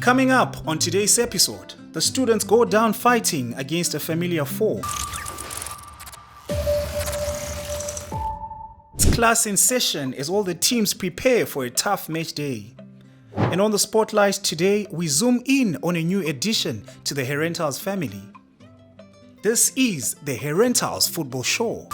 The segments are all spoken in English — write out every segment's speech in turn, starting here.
Coming up on today's episode, the students go down fighting against a familiar foe. It's class in session as all the teams prepare for a tough match day. And on the spotlight today, we zoom in on a new addition to the Herentals family. This is the Herentals Football Show.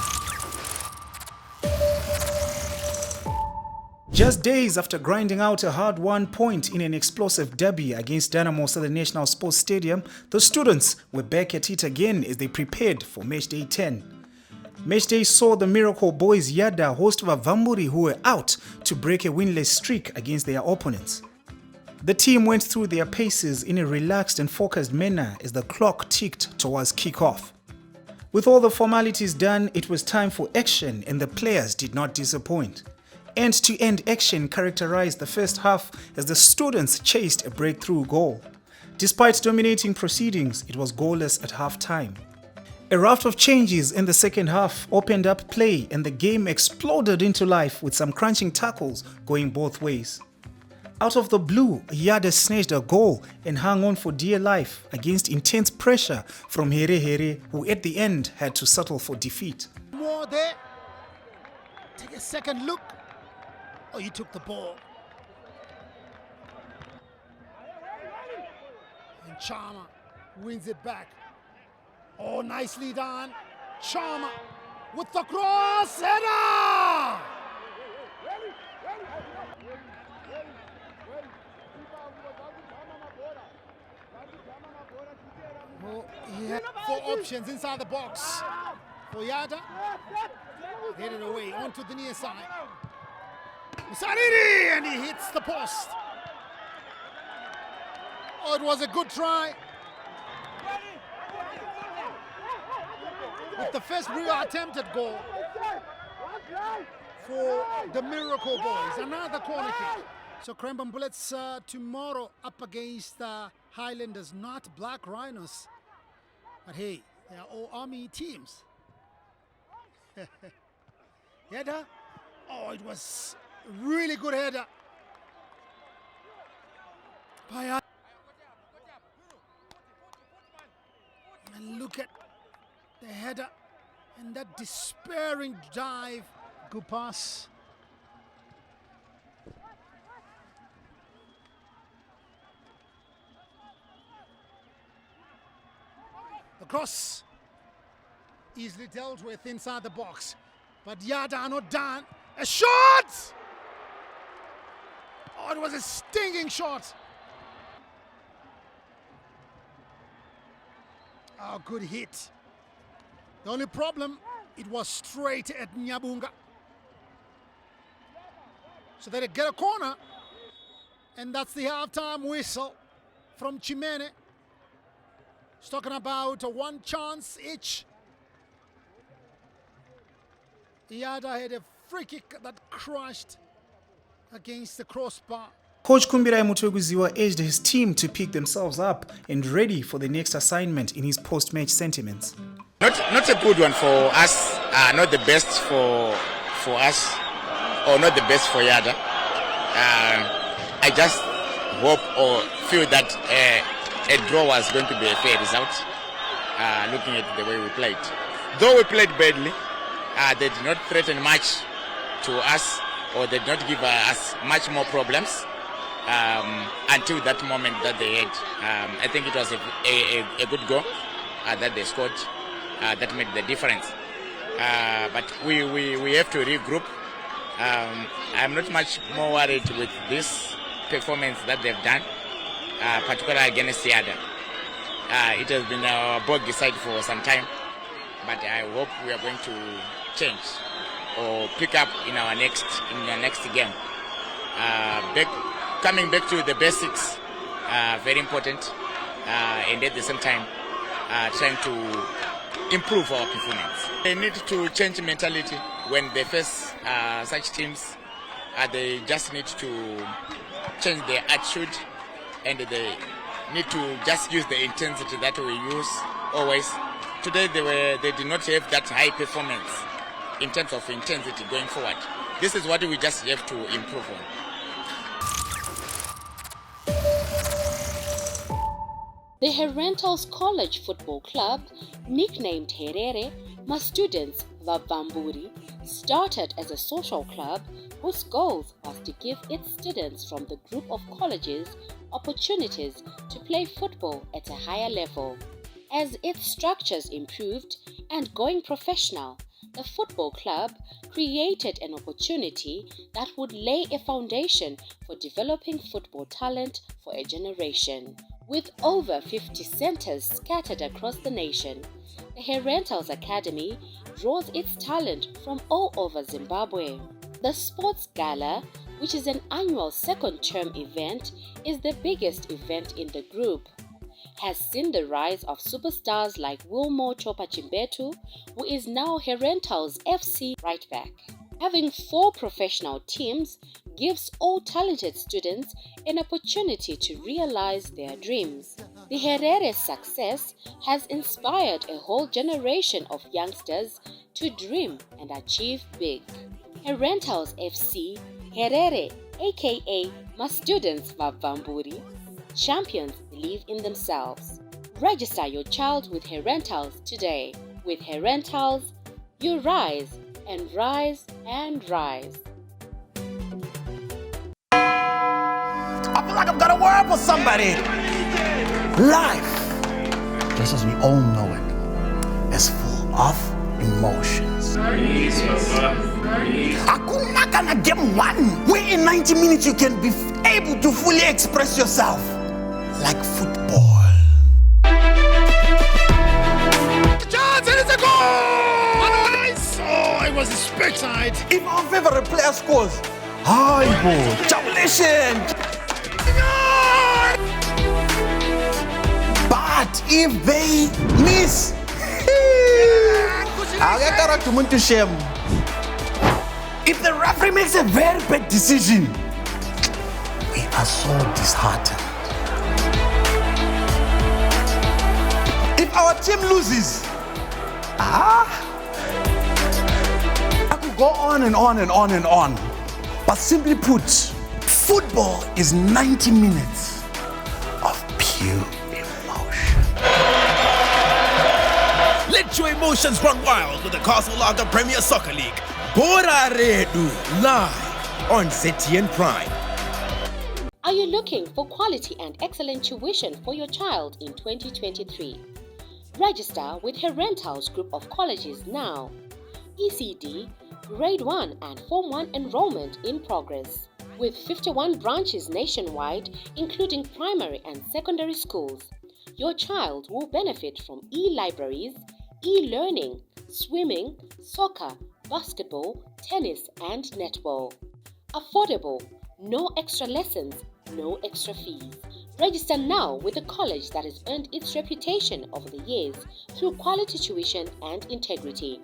Just days after grinding out a hard-won point in an explosive derby against Dynamo's at the National Sports Stadium, the students were back at it again as they prepared for Matchday 10. Matchday saw the Miracle Boys Yadah host Vavamburi, who were out to break a winless streak against their opponents. The team went through their paces in a relaxed and focused manner as the clock ticked towards kick-off. With all the formalities done, it was time for action, and the players did not disappoint. End-to-end action characterized the first half as the students chased a breakthrough goal. Despite dominating proceedings, it was goalless at half-time. A raft of changes in the second half opened up play, and the game exploded into life with some crunching tackles going both ways. Out of the blue, Yadah snatched a goal and hung on for dear life against intense pressure from Here, who at the end had to settle for defeat. More there. Take a second look. Oh, you took the ball. And Charma wins it back. Oh, nicely done. Charma with the cross. Header! Oh, he had four options inside the box. For Yadah, headed away onto the near side. Sariri, and he hits the post. Oh, it was a good try. With the first real attempted goal for the Miracle Boys. Another corner kick. So Cranbourne Bullets tomorrow up against Highlanders, not Black Rhinos. But hey, they are all army teams. Yadah. Oh, it was really good header. And look at the header and that despairing dive. Good pass. The cross easily dealt with inside the box, but Yadah are not done. A shot! Oh, it was a stinging shot. Oh, good hit. The only problem, it was straight at Nyabunga. So they get a corner, and that's the halftime whistle from Chimene. He's talking about a one chance each. Yadah had a free kick that crashed against the crossbar. Coach Kumbirai Mutuguziwa urged his team to pick themselves up and ready for the next assignment in his post-match sentiments. Not a good one for us, not the best for us, or not the best for Yadah. I just hope or feel that a draw was going to be a fair result, looking at the way we played. Though we played badly, they did not threaten much to us, or they did not give us much more problems until that moment that they had. I think it was a good goal that they scored that made the difference. But we have to regroup. I'm not much more worried with this performance that they've done, particularly against Yadah. It has been our bogey side for some time, but I hope we are going to change or pick up in the next game. Coming back to the basics, very important, and at the same time trying to improve our performance. They need to change mentality when they face such teams. They just need to change their attitude, and they need to just use the intensity that we use always. Today they did not have that high performance in terms of intensity going forward. This is what we just have to improve on. The Herentals College Football Club, nicknamed Herere, my students Vavamburi, started as a social club whose goal was to give its students from the group of colleges opportunities to play football at a higher level. As its structures improved and going professional, the football club created an opportunity that would lay a foundation for developing football talent for a generation. With over 50 centers scattered across the nation, the Herentals Academy draws its talent from all over Zimbabwe. The Sports Gala, which is an annual second-term event, is the biggest event in the group. Has seen the rise of superstars like Wilmore Chopa Chimbetu, who is now Herentals FC right back. Having 4 professional teams gives all talented students an opportunity to realize their dreams. The Herere's success has inspired a whole generation of youngsters to dream and achieve big. Herentals FC, Herere aka my students Vavamburi, champions believe in themselves. Register your child with Herentals today. With Herentals, you rise and rise and rise. I feel like I've got a word for somebody. Life, just as we all know it, is full of emotions. Hakuna kana game one where in 90 minutes you can be able to fully express yourself like football. Chance, and it's a goal! Nice! Oh, it was a speckside. If our favorite player scores, hi bro, congratulations. But if they miss, if the referee makes a very bad decision, we are so disheartened. If our team loses, I could go on and on and on and on. But simply put, football is 90 minutes of pure emotion. Let your emotions run wild with the Castle Lager Premier Soccer League. Bora Redu, live on ZTN Prime. Are you looking for quality and excellent tuition for your child in 2023? Register with Herentals Group of Colleges now. ECD, Grade 1 and Form 1 enrollment in progress. With 51 branches nationwide, including primary and secondary schools, your child will benefit from e-libraries, e-learning, swimming, soccer, basketball, tennis, and netball. Affordable, no extra lessons, no extra fees. Register now with a college that has earned its reputation over the years through quality tuition and integrity.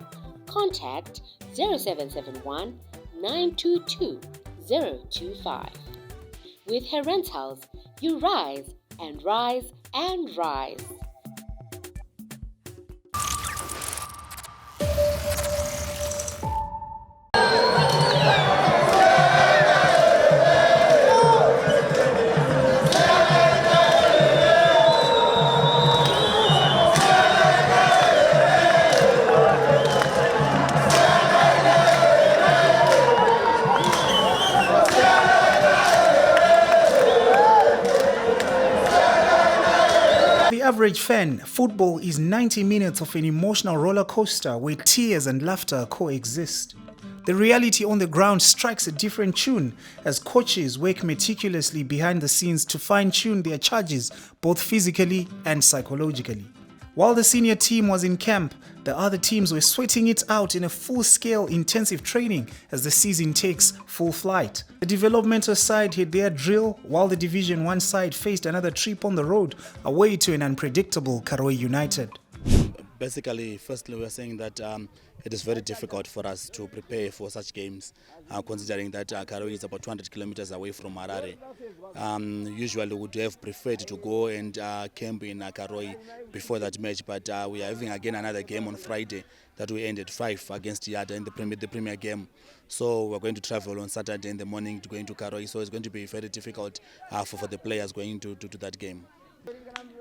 Contact 0771 922 025. With Herentals, you rise and rise and rise. The average fan, football is 90 minutes of an emotional roller coaster where tears and laughter coexist. The reality on the ground strikes a different tune as coaches work meticulously behind the scenes to fine-tune their charges both physically and psychologically. While the senior team was in camp, the other teams were sweating it out in a full-scale intensive training as the season takes full flight. The developmental side had their drill, while the Division 1 side faced another trip on the road away to an unpredictable Karoi United. Basically, firstly, we're saying that it is very difficult for us to prepare for such games, considering that Karoi is about 200 kilometers away from Harare. Usually, we would have preferred to go and camp in Karoi before that match, but we are having again another game on Friday that we end at 5 against Yadah in the premier game. So we're going to travel on Saturday in the morning to go into Karoi, so it's going to be very difficult for the players going to that game.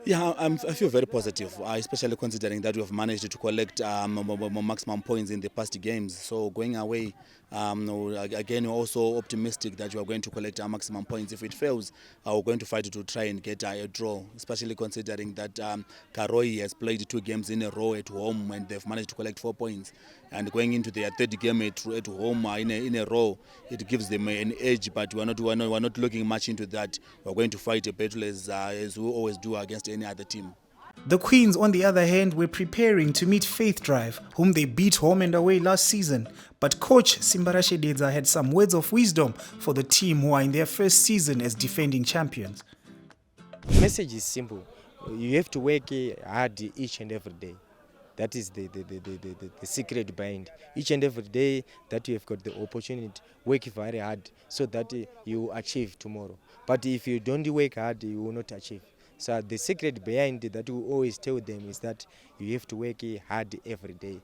Yeah, I feel very positive, especially considering that we have managed to collect maximum points in the past games. So going away, again, we're also optimistic that we are going to collect our maximum points. If it fails, we're going to fight to try and get a draw, especially considering that Karoi has played 2 games in a row at home and they've managed to collect 4 points. And going into their 3rd game at home in a row, it gives them an edge. But we're not looking much into that. We're going to fight a battle as we always do against any other team. The Queens, on the other hand, were preparing to meet Faith Drive, whom they beat home and away last season. But coach Simbarashe Dedza had some words of wisdom for the team who are in their first season as defending champions. The message is simple. You have to work hard each and every day. That is the secret behind. Each and every day that you have got the opportunity, work very hard so that you achieve tomorrow. But if you don't work hard, you will not achieve. So the secret behind that we always tell them is that you have to work hard every day.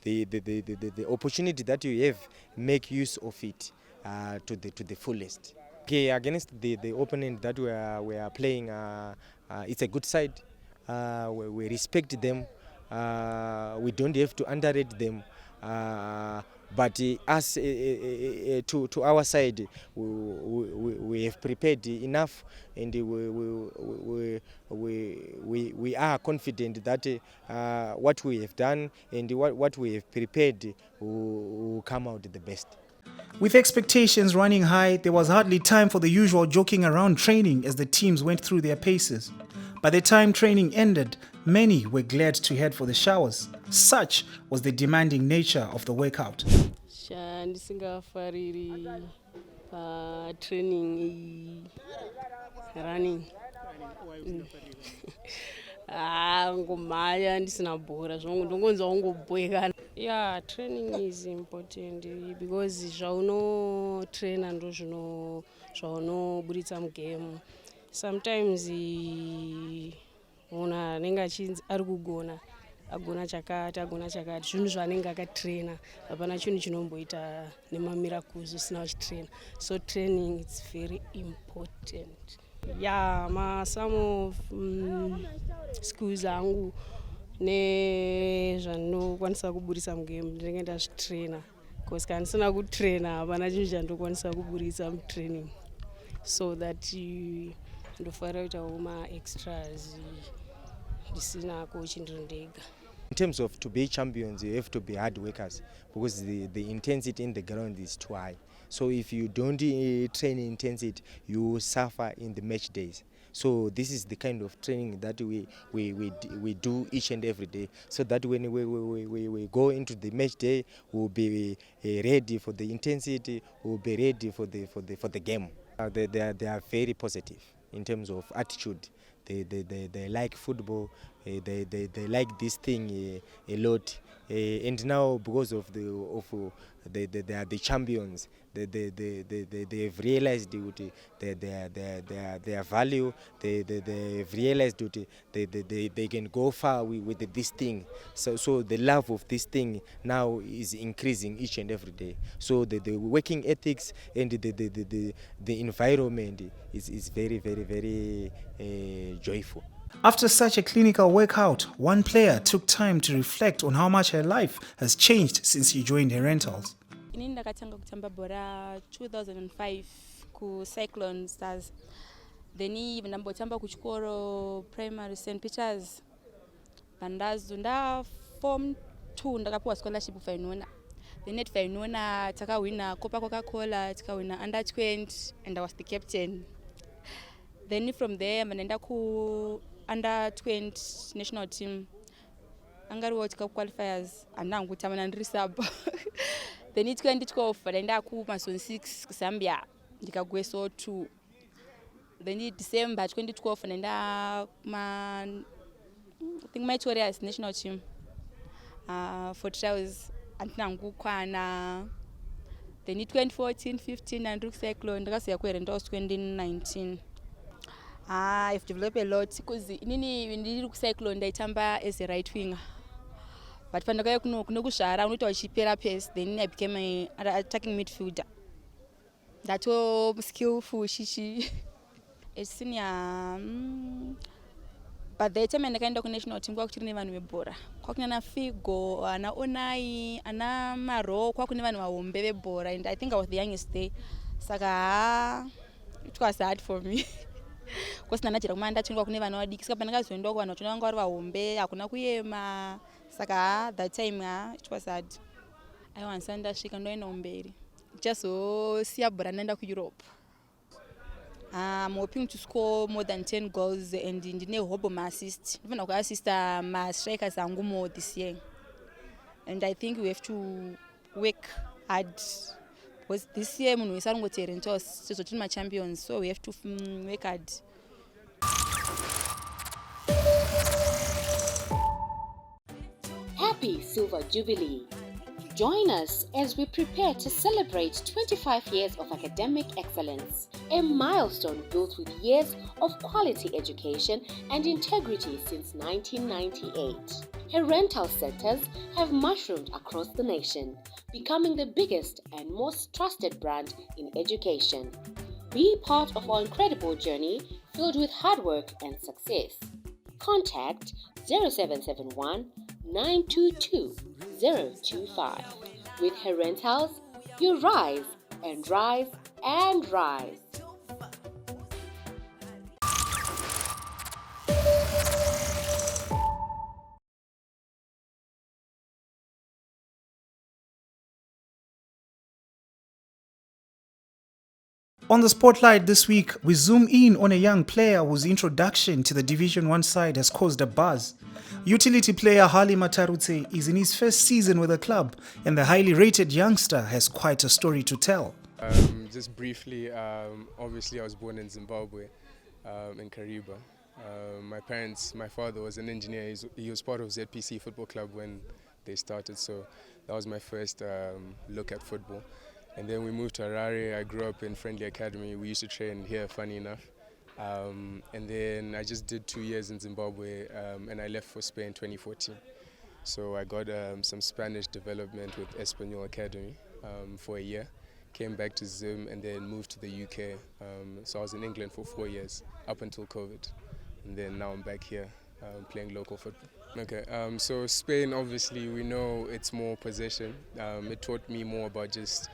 The opportunity that you have, make use of it to the fullest. Okay, against the opponent that we are playing, it's a good side. We respect them. We don't have to underrate them. But us to our side, we have prepared enough, and we are confident that what we have done and what we have prepared will come out the best. With expectations running high, there was hardly time for the usual joking around training as the teams went through their paces. By the time training ended, many were glad to head for the showers. Such was the demanding nature of the workout. Ndisingafariri training running. Ngomaya ndisina bhora zvangu ndongonza wangobweka. Yeah, training is important because zvauno trainer ndo zvaunoburitsa mugame. Sometimes munhu anenge achinzi ari kugona agona chakati zvinhu zvaanenge akatraina hapana chinhu chinomboita nemamiracles usina uchitraina. So training is very important. Yeah, some of schools angu nezvanokwanisa kuburitsa mugame ndinenge ndazvitraina because kana ndisina kutraina hapana chinhu chandokwanisa kuburitsa mutraining. So that ndofanira kuitawo ma-extras ndisina coach ndiri ndega. In terms of to be champions, you have to be hard workers because the intensity in the ground is too high. So if you don't train intensity, you suffer in the match days. So this is the kind of training that we do each and every day, so that when we go into the match day, we'll be ready for the intensity, we'll be ready for the game. They are very positive in terms of attitude. They like football. They like this thing a lot. And now because of they are the champions, they have realized their value. They've realized that they can go far with this thing. So the love of this thing now is increasing each and every day. So the working ethics and the environment is very, very, very joyful. After such a clinical workout, one player took time to reflect on how much her life has changed since she joined Herentals. Inini ndakatanga kutamba bhora 2005 ku Cyclone Stars. Then ndambotamba kuchikoro primary St Peters. Nda form 2 ndakapuwa scholarship Fainona. Then at Fainona takawina Copa Coca-Cola, takawina under 20 and I was the captain. Then from there manenda ku under 20 national team. Angari World Cup qualifiers andangu tamana ndiri sub. Then it 2012 ndaenda ku Mason 6 ku Zambia ndikagweso 2. Then in December 2012 ndaenda I think my Warriors national team for trials andangu kwana. Then in 2014-15 and Cyclone ndakasiya ku Herentals 2019. I've developed a lot because inini ndiri ku Cyclone ndaitamba as a right winger. But pandakaya kuno kuzvara unoita uchipera pace, then I became an attacking midfielder. That's all skillful shishi. A senior but the time ndakaenda ku-national team kwakuchiri nevanhu vebhora, kwakune ana Figo, ana Onai, ana Maro, kwakune vanhu vahombe vebhora, and I think I was the youngest there. Saka it was hard for me. Because ndanachira kumanda chingwa kune vanhu vadiki, saka pandakazoenda ku vanhu vachona vanga vari vahombe, hakuna kuyema. Saka that time it was hard. Aiwanza ndasvika ndoenda kumberi. Ndichazosiya bhora ndaenda kuEurope. I'm hoping to score more than 10 goals and ndine hope ma-assist. Ndifuna ku-assista ma-strikers angu more this year. And I think we have to work hard. Because this year munhu wese arongoti Herentals sezvo tiri ma-champions, so we have to work hard. Happy Silver Jubilee! Join us as we prepare to celebrate 25 years of academic excellence, a milestone built with years of quality education and integrity since 1998. Herentals centers have mushroomed across the nation, becoming the biggest and most trusted brand in education. Be part of our incredible journey filled with hard work and success. Contact 0771 922 025. With Herentals, you rise and rise and rise. On the spotlight this week, we zoom in on a young player whose introduction to the Division 1 side has caused a buzz. Utility player Harley Matarutse is in his first season with the club, and the highly rated youngster has quite a story to tell. Just briefly, obviously I was born in Zimbabwe, in Kariba. My father was an engineer. He was part of ZPC Football Club when they started, so that was my first look at football. And then we moved to Harare. I grew up in Friendly Academy. We used to train here, funny enough. And then I just did 2 years in Zimbabwe, and I left for Spain 2014. So I got some Spanish development with Espanyol Academy for a year. Came back to Zim and then moved to the UK. So I was in England for 4 years, up until COVID. And then now I'm back here playing local football. Okay, so Spain, obviously, we know it's more possession. It taught me more about just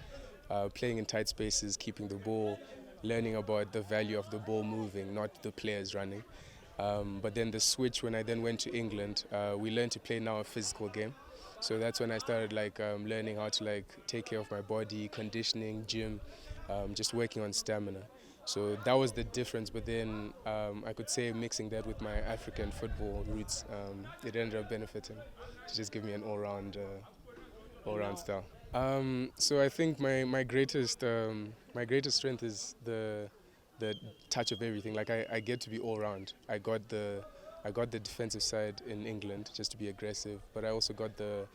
playing in tight spaces, keeping the ball, learning about the value of the ball moving, not the players running. But then the switch, when I then went to England, we learned to play now a physical game. So that's when I started learning how to take care of my body, conditioning, gym, just working on stamina. So that was the difference. But then I could say mixing that with my African football roots, it ended up benefiting to just give me an all-round style. So I think my greatest strength is the touch of everything. Like I get to be all round. I got the defensive side in England just to be aggressive, but I also got the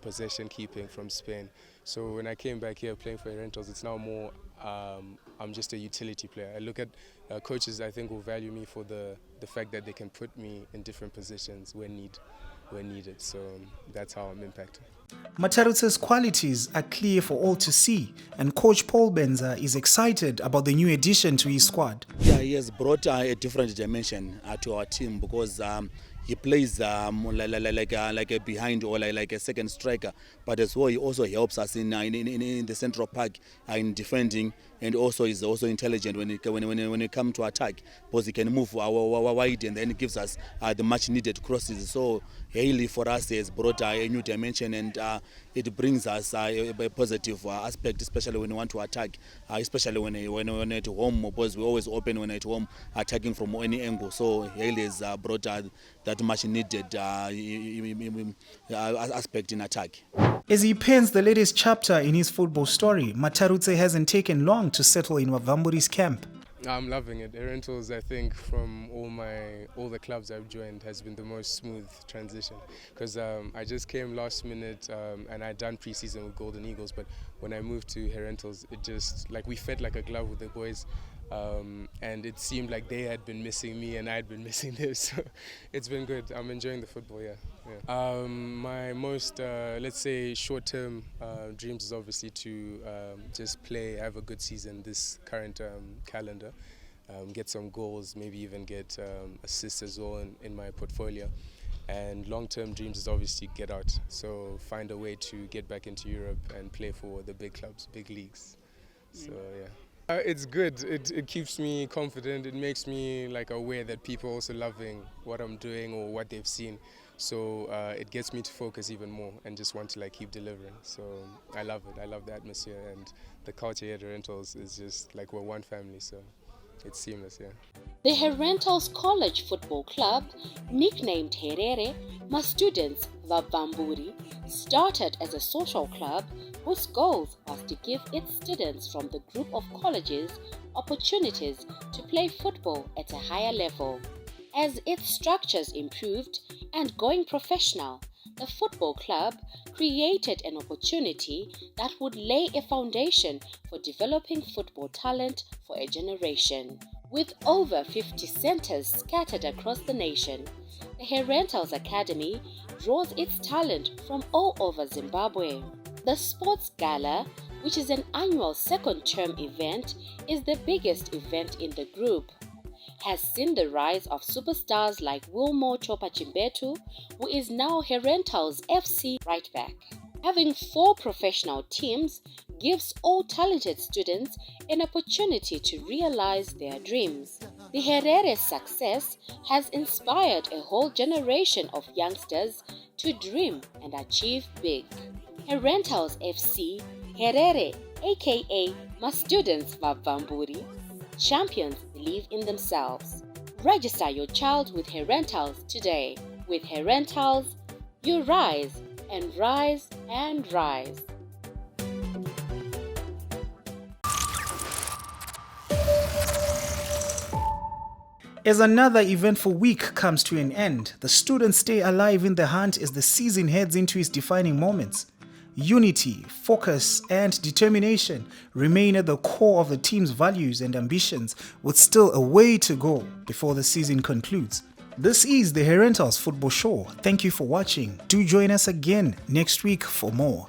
possession keeping from Spain. So when I came back here playing for Herentals, it's now more I'm just a utility player. I look at coaches, I think, will value me for the fact that they can put me in different positions when needed. So that's how I'm impacting. Matarutse's qualities are clear for all to see, and coach Paul Benza is excited about the new addition to his squad. Yeah, he has brought a different dimension to our team because he plays like a behind or like a second striker, but as well he also helps us in the central park in defending, and also is also intelligent when it comes to attack, because he can move wide and then it gives us the much needed crosses. So Haley for us has brought a new dimension, and it brings us a positive aspect, especially when we want to attack, especially when at home, because we always open when at home, attacking from any angle. So Haley has brought that much needed aspect in attack. As he pens the latest chapter in his football story, Matarutse hasn't taken long to settle in Wavamburi's camp. I'm loving it. Herentals, I think, from all the clubs I've joined, has been the most smooth transition. Because I just came last minute and I'd done pre-season with Golden Eagles, but when I moved to Herentals, it just, we felt like a glove with the boys. And it seemed like they had been missing me and I had been missing them, so it's been good. I'm enjoying the football, yeah. My most, let's say, short-term dreams is obviously to just have a good season this current calendar. get some goals, maybe even get assists as well in my portfolio. And long-term dreams is obviously get out, so find a way to get back into Europe and play for the big clubs, big leagues. So yeah. It's good. It keeps me confident. It makes me like aware that people are also loving what I'm doing or what they've seen. So it gets me to focus even more and just want to like keep delivering. So I love it. I love the atmosphere, and the culture here at Herentals is just like we're one family. So it's seamless, yeah. The Herentals College Football Club, nicknamed Herere, my students Vavamburi, started as a social club whose goal was to give its students from the group of colleges opportunities to play football at a higher level. As its structures improved and going professional, the football club created an opportunity that would lay a foundation for developing football talent for a generation. With over 50 centers scattered across the nation, the Herentals Academy draws its talent from all over Zimbabwe. The Sports Gala, which is an annual second-term event, is the biggest event in the group. Has seen the rise of superstars like Wilmo Chopa Chimbetu, who is now Herentals FC right back. Having 4 professional teams gives all talented students an opportunity to realize their dreams. The Herere's success has inspired a whole generation of youngsters to dream and achieve big. Herentals FC, Herere, aka my students Vavamburi, champions believe in themselves. Register your child with Herentals today. With Herentals, you rise and rise and rise. As another eventful week comes to an end, the students stay alive in the hunt as the season heads into its defining moments. Unity, focus, and determination remain at the core of the team's values and ambitions, with still a way to go before the season concludes. This is the Herentals Football Show. Thank you for watching. Do join us again next week for more.